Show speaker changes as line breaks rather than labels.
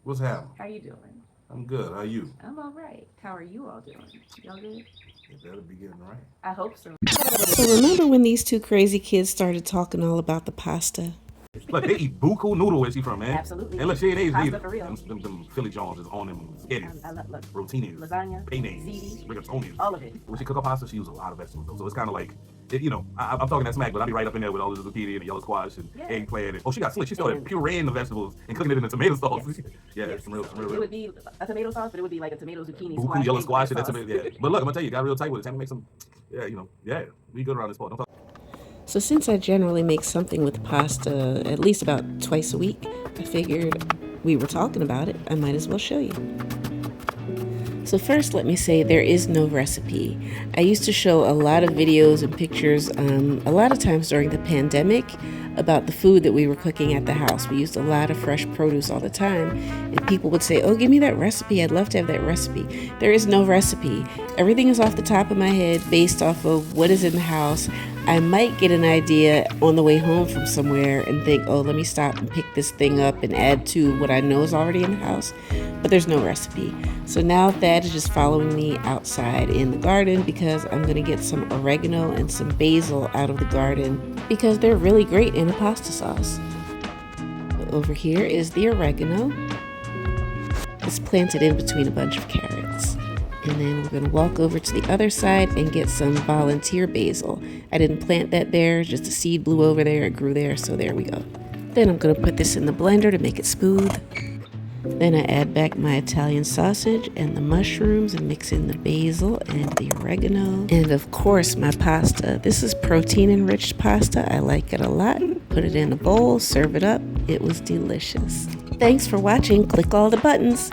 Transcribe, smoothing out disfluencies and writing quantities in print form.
What's happening?
How you doing?
I'm good. How you?
I'm all right. How are you all doing? Y'all good?
It better be getting right.
I hope so.
So remember when these two crazy kids started talking all about the pasta?
Look, they eat buku noodle. Where's she from, man?
Absolutely.
And look, she ain't Asian
Pasta
either.
for real.
Them Philly Jones is on them spaghetti,
I love look.
rotinis,
Lasagna,
penne,
ziti,
rigatoni.
all of it.
When she cook her pasta, she uses a lot of vegetables though. So it's kind of like, I'm talking that smack, but I be right up in there with all the zucchini and the yellow squash and
Yeah.
eggplant. And, oh, she got slick. She started
And-
pureeing the vegetables and cooking it in the tomato sauce.
Yes.
Yeah,
Yes.
some real.
It would be a tomato sauce, but it would be like a tomato zucchini
Buku
squash.
yellow squash and
eggplant
that
sauce.
tomato. Yeah. But look, I'm gonna tell you, got real tight with it. Time to make some. Yeah, we good around this part. Don't talk.
So since I generally make something with pasta at least about twice a week, I figured we were talking about it, I might as well show you. So first, let me say there is no recipe. I used to show a lot of videos and pictures a lot of times during the pandemic about the food that we were cooking at the house. We used a lot of fresh produce all the time, and people would say, oh, give me that recipe. I'd love to have that recipe. There is no recipe. Everything is off the top of my head based off of what is in the house. I might get an idea on the way home from somewhere and think, oh, let me stop and pick this thing up and add to what I know is already in the house. But there's no recipe. So now Thad is just following me outside in the garden because I'm going to get some oregano and some basil out of the garden because they're really great in a pasta sauce. Over here is the oregano. It's planted in between a bunch of carrots. And then we're going to walk over to the other side and get some volunteer basil. I didn't plant that there, just a seed blew over there, it grew there, so there we go. Then I'm going to put this in the blender to make it smooth. Then I add back my Italian sausage and the mushrooms and mix in the basil and the oregano. And of course my pasta. This is protein enriched pasta. I like it a lot. Put it in a bowl, serve it up. It was delicious. Thanks for watching. Click all the buttons.